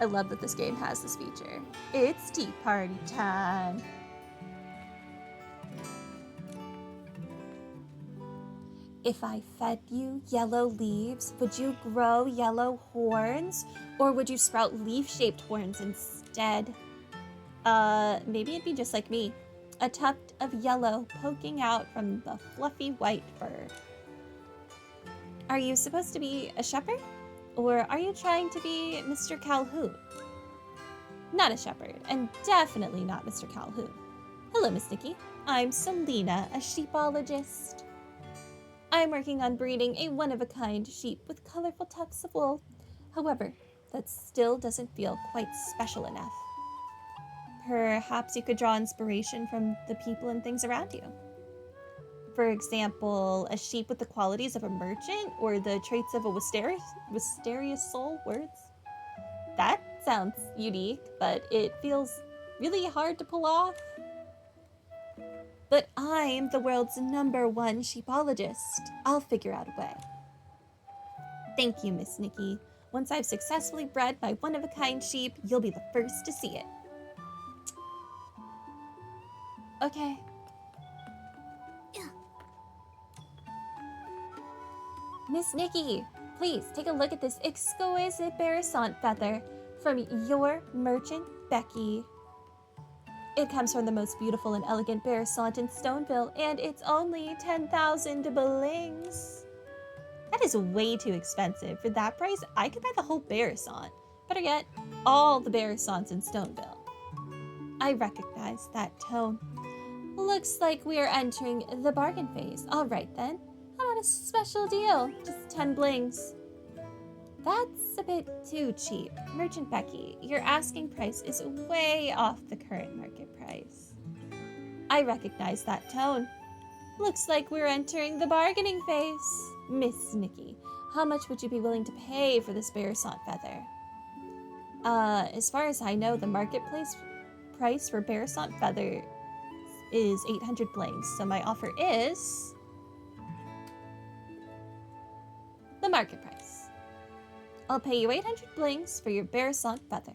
I love that this game has this feature. It's tea party time. If I fed you yellow leaves, would you grow yellow horns? Or would you sprout leaf-shaped horns instead? Maybe it'd be just like me. A tuft of yellow poking out from the fluffy white fur. Are you supposed to be a shepherd? Or are you trying to be Mr. Calhoun? Not a shepherd, and definitely not Mr. Calhoun. Hello, Miss Nikki. I'm Selena, a sheepologist. I'm working on breeding a one-of-a-kind sheep with colorful tufts of wool. However, that still doesn't feel quite special enough. Perhaps you could draw inspiration from the people and things around you. For example, a sheep with the qualities of a merchant or the traits of a Wisteriasol words. That sounds unique, but it feels really hard to pull off. But I'm the world's #1 sheepologist. I'll figure out a way. Thank you, Miss Nikki. Once I've successfully bred my one-of-a-kind sheep, you'll be the first to see it. Okay. Miss Nikki, please take a look at this exquisite Barasant feather from your merchant, Becky. It comes from the most beautiful and elegant Barasant in Stoneville, and it's only 10,000 blings. That is way too expensive. For that price, I could buy the whole Barasant. Better yet, all the Barasants in Stoneville. I recognize that tone. Looks like we are entering the bargain phase. All right then. How about a special deal? Just 10 blings. That's a bit too cheap. Merchant Becky, your asking price is way off the current market price. I recognize that tone. Looks like we're entering the bargaining phase. Miss Nikki, how much would you be willing to pay for this Barasant feather? As far as I know, the marketplace price for Barasant feather is 800 blings, so my offer is the market price. I'll pay you 800 blings for your Barasant feather.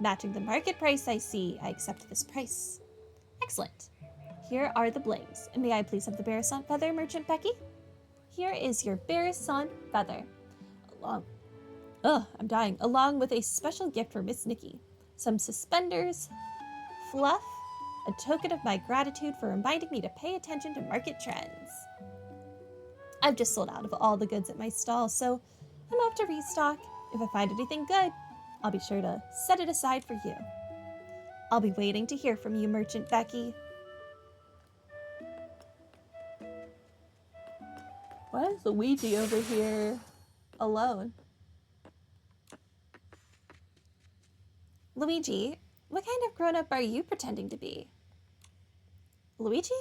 Matching the market price, I see. I accept this price. Excellent. Here are the blings. May I please have the Barasant feather, Merchant Becky? Here is your Barasant feather. I'm dying. Along with a special gift for Miss Nikki. Some suspenders, fluff, a token of my gratitude for reminding me to pay attention to market trends. I've just sold out of all the goods at my stall, so I'm off to restock. If I find anything good, I'll be sure to set it aside for you. I'll be waiting to hear from you, Merchant Becky. Why is Luigi over here alone? Luigi, what kind of grown-up are you pretending to be? Luigi?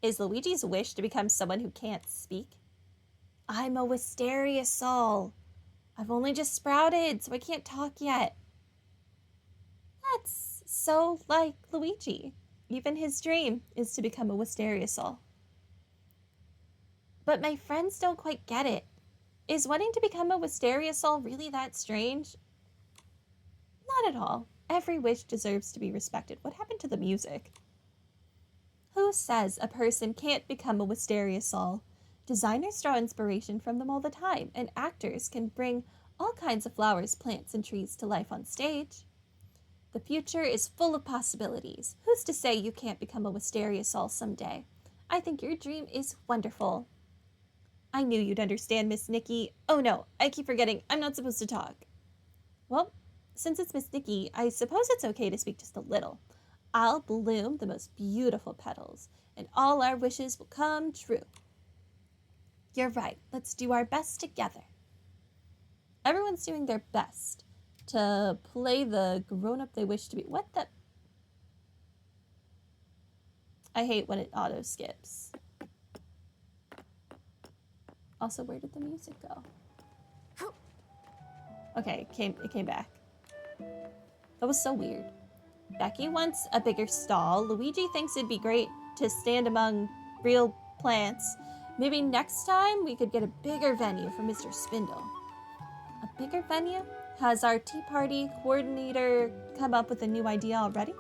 Is Luigi's wish to become someone who can't speak? I'm a Wisteriasol. I've only just sprouted, so I can't talk yet. That's so like Luigi. Even his dream is to become a Wisteriasol. But my friends don't quite get it. Is wanting to become a Wisteriasol really that strange? Not at all. Every wish deserves to be respected. What happened to the music? Who says a person can't become a Wisteriasol? Designers draw inspiration from them all the time, and actors can bring all kinds of flowers, plants, and trees to life on stage. The future is full of possibilities. Who's to say you can't become a Wisteriasol someday? I think your dream is wonderful. I knew you'd understand, Miss Nikki. Oh no, I keep forgetting. I'm not supposed to talk. Well, since it's Miss Nikki, I suppose it's okay to speak just a little. I'll bloom the most beautiful petals, and all our wishes will come true. You're right. Let's do our best together. Everyone's doing their best to play the grown-up they wish to be. What the? I hate when it auto-skips. Also, where did the music go? Okay, it came back. That was so weird. Becky wants a bigger stall. Luigi thinks it'd be great to stand among real plants. Maybe next time we could get a bigger venue for Mr. Spindle. A bigger venue? Has our tea party coordinator come up with a new idea already?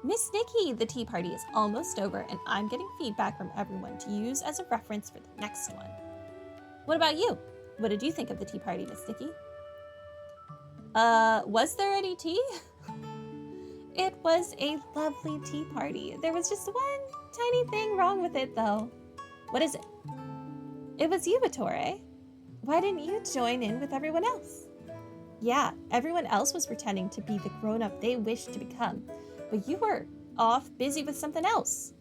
Miss Nikki, the tea party is almost over, and I'm getting feedback from everyone to use as a reference for the next one. What about you? What did you think of the tea party, Miss Nikki? Was there any tea? It was a lovely tea party. There was just one tiny thing wrong with it, though. What is it? It was you, Ettore. Why didn't you join in with everyone else? Yeah, everyone else was pretending to be the grown-up they wished to become, but you were off busy with something else.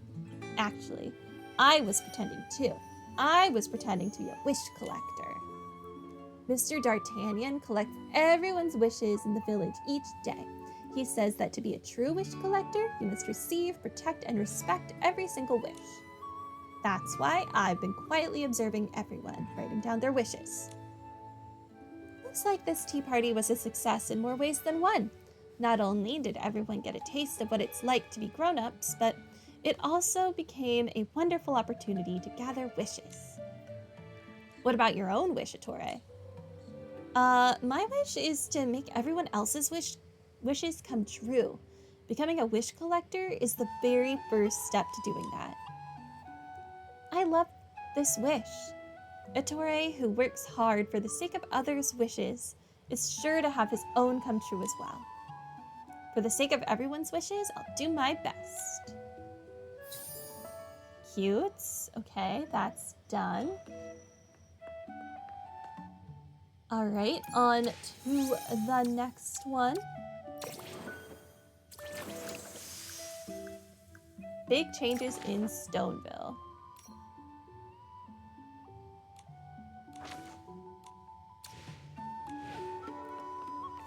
Actually, I was pretending too. I was pretending to be a wish collector. Mr. D'Artagnan collects everyone's wishes in the village each day. He says that to be a true wish collector, you must receive, protect, and respect every single wish. That's why I've been quietly observing everyone, writing down their wishes. Looks like this tea party was a success in more ways than one. Not only did everyone get a taste of what it's like to be grown-ups, but it also became a wonderful opportunity to gather wishes. What about your own wish, Ettore? My wish is to make everyone else's wishes come true. Becoming a wish collector is the very first step to doing that. I love this wish. Ettore, who works hard for the sake of others' wishes, is sure to have his own come true as well. For the sake of everyone's wishes, I'll do my best. Cute. Okay, that's done. All right, on to the next one. Big changes in Stoneville.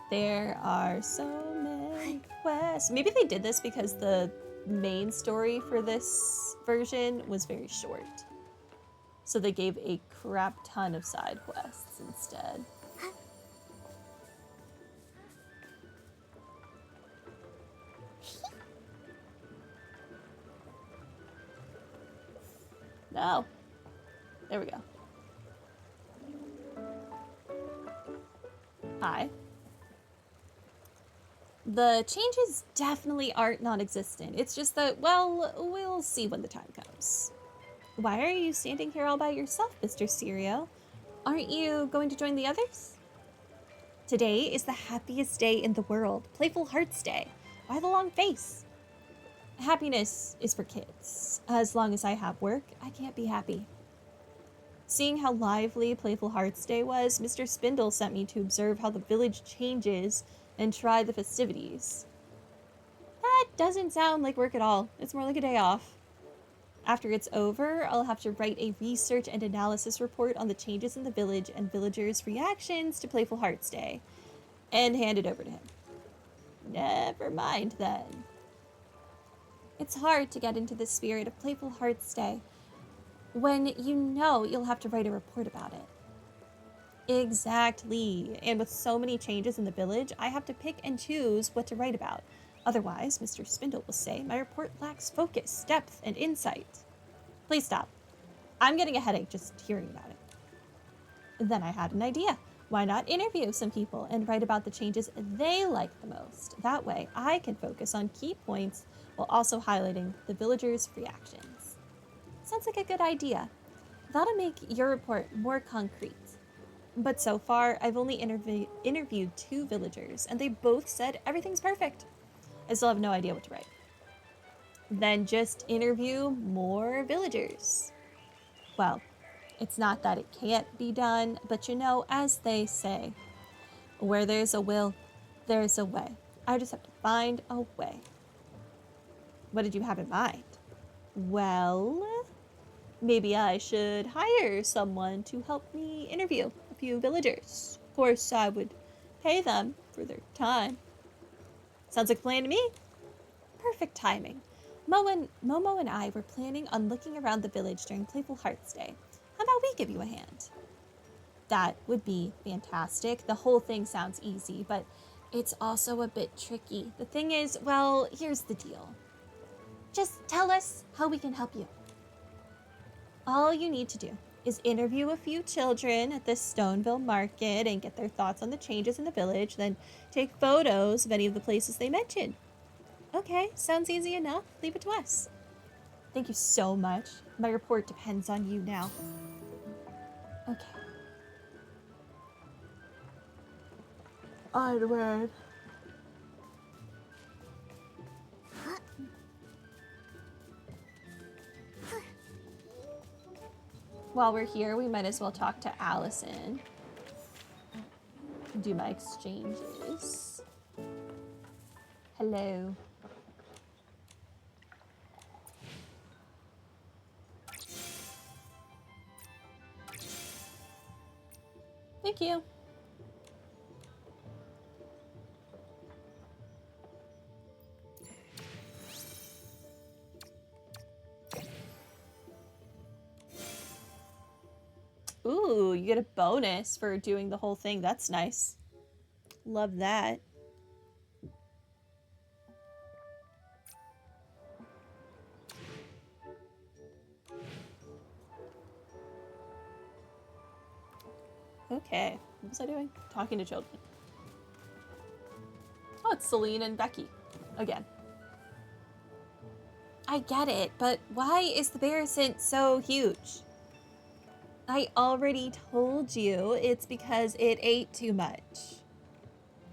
There are so many quests. Maybe they did this because the main story for this version was very short. So they gave a crap ton of side quests instead. No. There we go. Hi. The changes definitely aren't non-existent. It's just that, well, we'll see when the time comes. Why are you standing here all by yourself, Mr. Serio? Aren't you going to join the others? Today is the happiest day in the world. Playful Hearts Day. Why the long face? Happiness is for kids. As long as I have work, I can't be happy. Seeing how lively Playful Hearts Day was, Mr. Spindle sent me to observe how the village changes and try the festivities. That doesn't sound like work at all. It's more like a day off. After it's over, I'll have to write a research and analysis report on the changes in the village and villagers' reactions to Playful Hearts Day, and hand it over to him. Never mind then. It's hard to get into the spirit of Playful Hearts Day when you know you'll have to write a report about it. Exactly. And with so many changes in the village, I have to pick and choose what to write about. Otherwise, Mr. Spindle will say my report lacks focus, depth, and insight. Please stop. I'm getting a headache just hearing about it. Then I had an idea. Why not interview some people and write about the changes they like the most? That way, I can focus on key points while also highlighting the villagers' reactions. Sounds like a good idea. That'll make your report more concrete. But so far, I've only interviewed 2 villagers, and they both said everything's perfect. I still have no idea what to write. Then just interview more villagers. Well, it's not that it can't be done, but you know, as they say, where there's a will, there's a way. I just have to find a way. What did you have in mind? Well, maybe I should hire someone to help me interview a few villagers. Of course, I would pay them for their time. Sounds like a plan to me. Perfect timing. Momo and I were planning on looking around the village during Playful Hearts Day. How about we give you a hand? That would be fantastic. The whole thing sounds easy, but it's also a bit tricky. The thing is, well, here's the deal. Just tell us how we can help you. All you need to do is interview a few children at the Stoneville market and get their thoughts on the changes in the village, then take photos of any of the places they mentioned. Okay, sounds easy enough. Leave it to us. Thank you so much. My report depends on you now. Okay. Onward. While we're here, we might as well talk to Allison. Do my exchanges. Hello. Thank you. Ooh, you get a bonus for doing the whole thing. That's nice. Love that. Okay, what was I doing? Talking to children. Oh, it's Celine and Becky. Again. I get it, but why is the Barracent so huge? I already told you it's because it ate too much.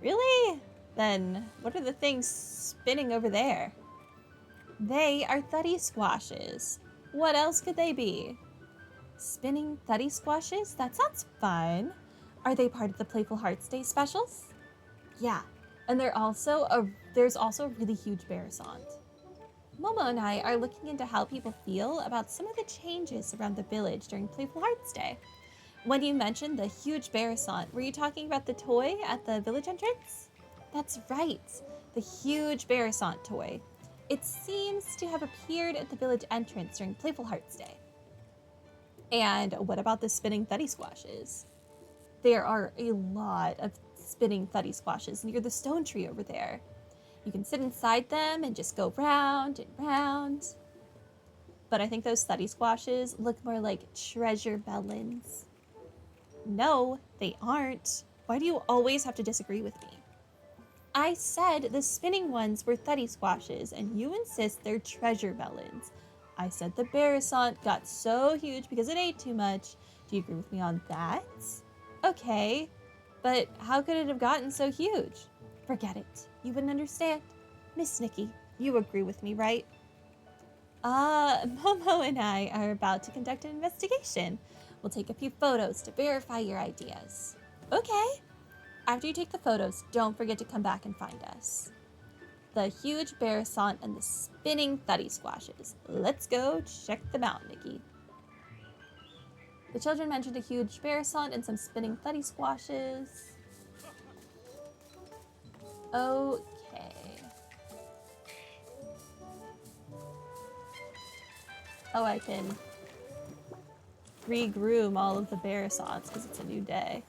Really? Then what are the things spinning over there? They are thuddy-squashes. What else could they be? Spinning thuddy-squashes? That sounds fun. Are they part of the Playful Hearts Day specials? Yeah, and there's also a really huge Barracent. Momo and I are looking into how people feel about some of the changes around the village during Playful Hearts Day. When you mentioned the huge Barracent, were you talking about the toy at the village entrance? That's right, the huge Barracent toy. It seems to have appeared at the village entrance during Playful Hearts Day. And what about the spinning thuddy-squashes? There are a lot of spinning thuddy-squashes near the stone tree over there. You can sit inside them and just go round and round. But I think those thuddy-squashes look more like treasure melons. No, they aren't. Why do you always have to disagree with me? I said the spinning ones were thuddy-squashes, and you insist they're treasure melons. I said the Barracent got so huge because it ate too much. Do you agree with me on that? Okay, but how could it have gotten so huge? Forget it. You wouldn't understand. Miss Nikki, you agree with me, right? Momo and I are about to conduct an investigation. We'll take a few photos to verify your ideas. Okay. After you take the photos, don't forget to come back and find us. The huge Barracent and the spinning thuddy-squashes. Let's go check them out, Nikki. The children mentioned a huge Barracent and some spinning thuddy-squashes. Okay. Oh, I can regroom all of the Barracents because it's a new day.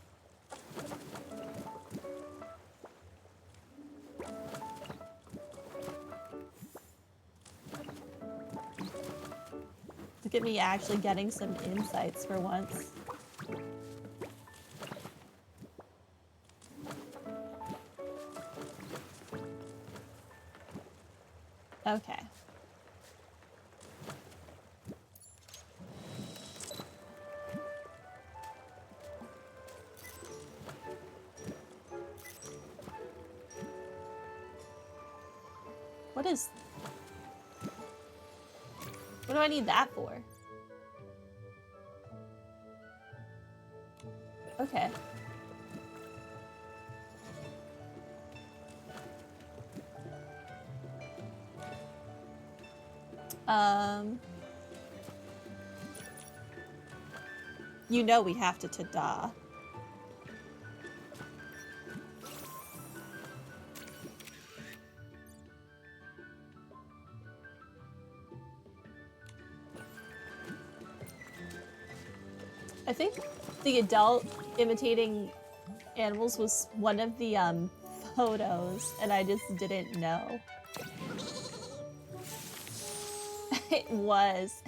Look at me actually getting some insights for once. Okay. What do I need that for? Okay. You know we have to ta-da. I think the adult imitating animals was one of the photos, and I just didn't know. It was.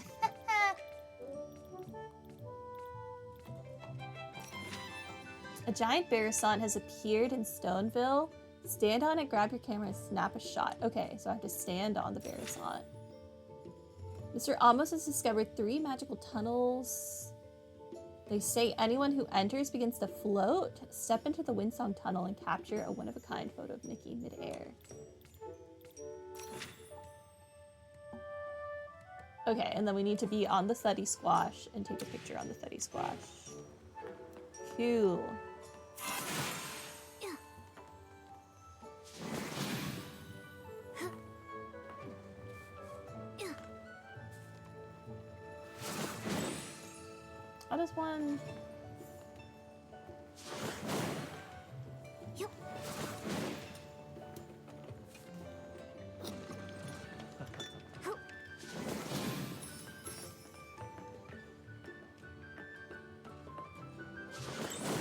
giant bearson has appeared in Stoneville. Stand on it, grab your camera, and snap a shot. Okay, so I have to stand on the bearson. Mr. Amos has discovered 3 magical tunnels. They say anyone who enters begins to float. Step into the Windsong tunnel and capture a one-of-a-kind photo of Nikki midair. Okay, and then we need to be on the thuddy-squash and take a picture on the thuddy-squash. Cool. How does one...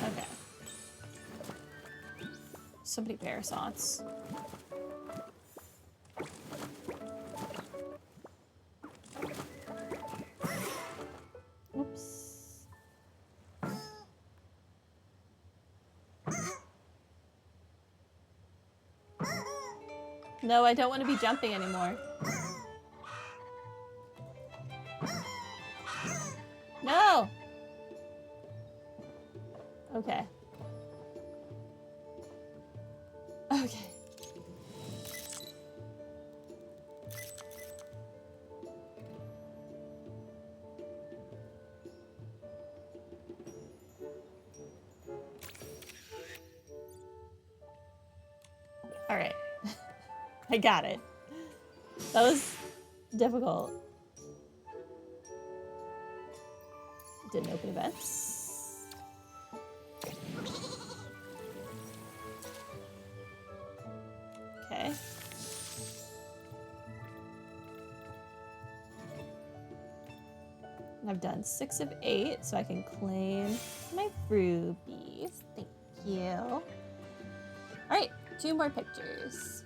Okay. So many bearsots. Oops. No, I don't want to be jumping anymore. No! Okay. Okay. All right. I got it. That was difficult. Didn't open events. Okay. I've done 6 of 8, so I can claim my rubies. Thank you. All right, 2 more pictures.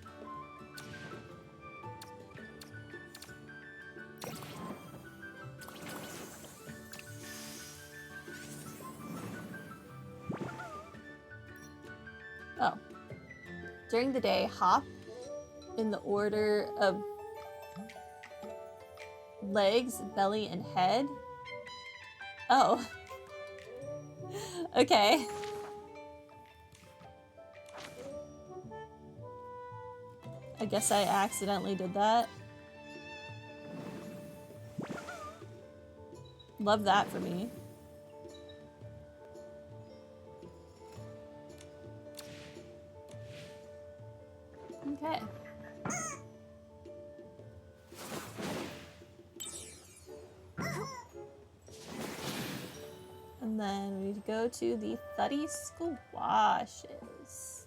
Oh. During the day, hop in the order of legs, belly, and head. Oh. Okay. I guess I accidentally did that. Love that for me. Okay. And then we go to the thuddy-squashes.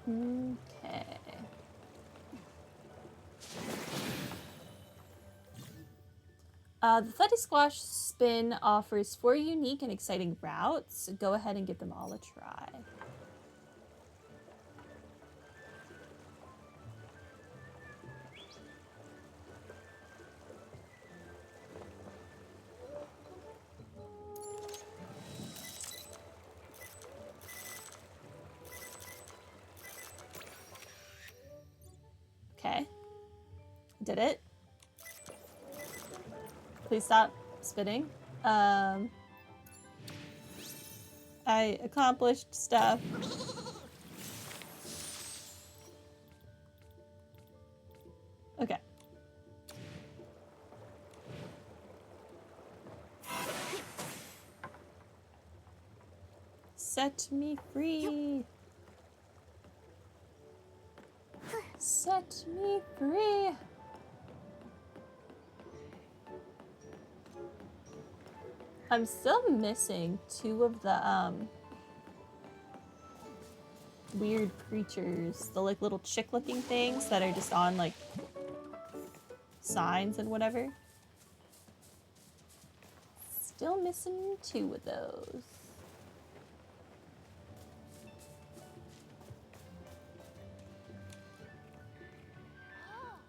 Okay. The thuddy-squash spin offers 4 unique and exciting routes. Go ahead and give them all a try. Okay. Did it. Please stop spinning. I accomplished stuff. Okay. Set me free. Set me free. I'm still missing 2 of the weird creatures, the like little chick looking things that are just on like signs and whatever. still missing 2 of those.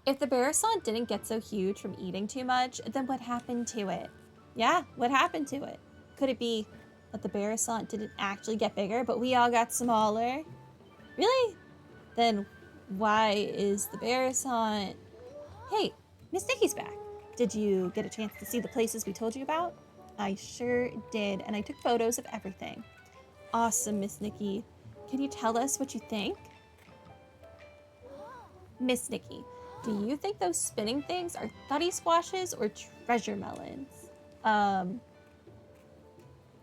If the Barasant didn't get so huge from eating too much, then what happened to it? Yeah, what happened to it? Could it be that the Barasant didn't actually get bigger, but we all got smaller? Really? Then why is the Barasant... Hey, Miss Nikki's back. Did you get a chance to see the places we told you about? I sure did, and I took photos of everything. Awesome, Miss Nikki. Can you tell us what you think? Miss Nikki, do you think those spinning things are thuddy-squashes or treasure melons?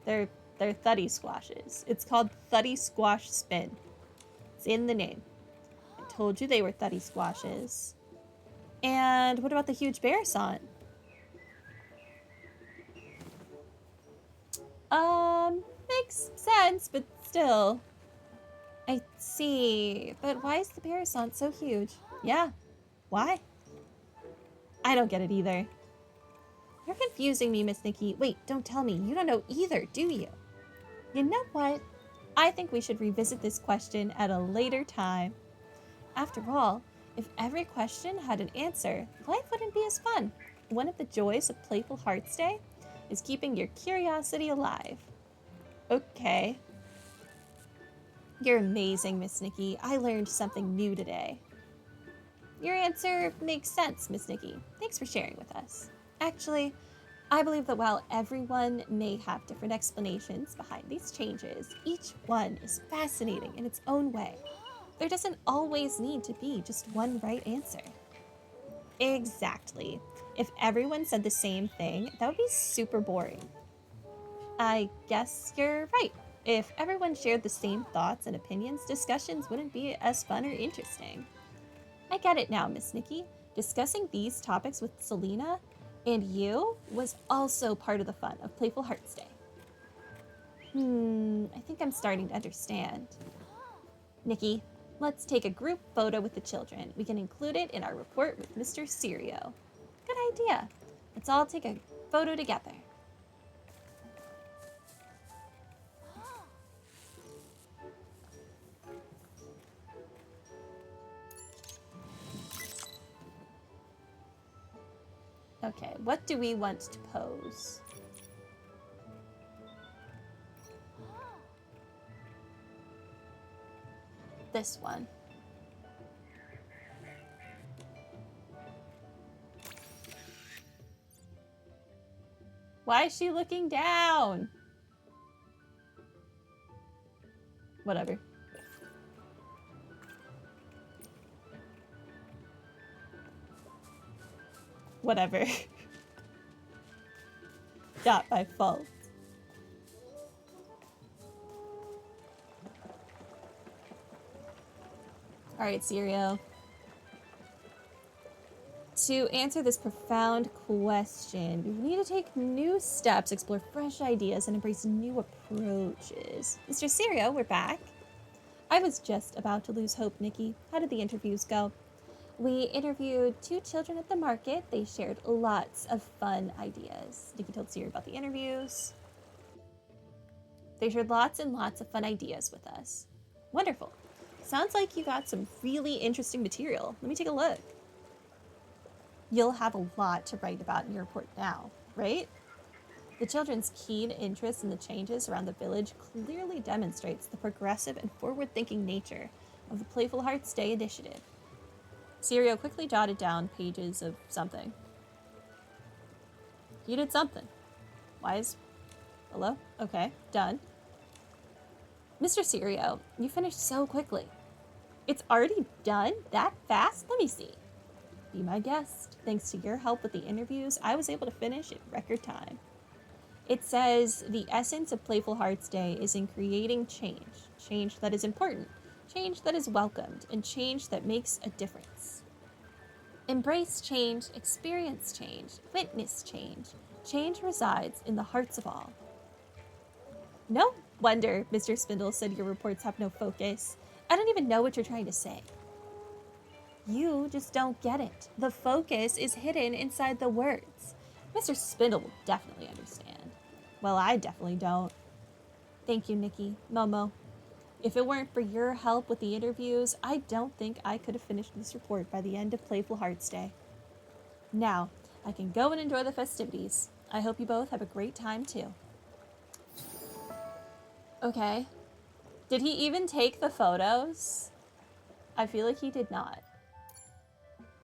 They're thuddy-squashes. It's called thuddy-squash spin. It's in the name. I told you they were thuddy-squashes. And what about the huge Barasant? Makes sense, but still. I see. But why is the Barasant so huge? Yeah, why? I don't get it either. You're confusing me, Miss Nikki. Wait, don't tell me. You don't know either, do you? You know what? I think we should revisit this question at a later time. After all, if every question had an answer, life wouldn't be as fun. One of the joys of Playful Hearts Day is keeping your curiosity alive. Okay. You're amazing, Miss Nikki. I learned something new today. Your answer makes sense, Miss Nikki. Thanks for sharing with us. Actually, I believe that while everyone may have different explanations behind these changes, each one is fascinating in its own way. There doesn't always need to be just one right answer. Exactly. If everyone said the same thing, that would be super boring. I guess you're right. If everyone shared the same thoughts and opinions, discussions wouldn't be as fun or interesting. I get it now, Miss Nikki. Discussing these topics with Selena and you was also part of the fun of Playful Hearts Day. I think I'm starting to understand. Nikki, let's take a group photo with the children. We can include it in our report with Mr. Serio. Good idea. Let's all take a photo together. Okay, what do we want to pose? This one. Why is she looking down? Whatever. Whatever. Not my fault. Alright, Serio. To answer this profound question, we need to take new steps, explore fresh ideas, and embrace new approaches. Mr. Serio, we're back. I was just about to lose hope, Nikki. How did the interviews go? We interviewed 2 children at the market. They shared lots of fun ideas. Nikki told Siri about the interviews. They shared lots and lots of fun ideas with us. Wonderful. Sounds like you got some really interesting material. Let me take a look. You'll have a lot to write about in your report now, right? The children's keen interest in the changes around the village clearly demonstrates the progressive and forward-thinking nature of the Playful Hearts Day initiative. Serio quickly jotted down pages of something. You did something. Wise? Hello? Okay, done. Mr. Serio, you finished so quickly. It's already done? That fast? Let me see. Be my guest. Thanks to your help with the interviews, I was able to finish in record time. It says, the essence of Playful Hearts Day is in creating change. Change that is important. Change that is welcomed. And change that makes a difference. Embrace change, experience change, witness change. Change resides in the hearts of all. No wonder Mr. Spindle said your reports have no focus. I don't even know what you're trying to say. You just don't get it. The focus is hidden inside the words. Mr. Spindle will definitely understand. Well, I definitely don't. Thank you, Nikki. Momo. If it weren't for your help with the interviews, I don't think I could have finished this report by the end of Playful Hearts Day. Now, I can go and enjoy the festivities. I hope you both have a great time, too. Okay. Did he even take the photos? I feel like he did not.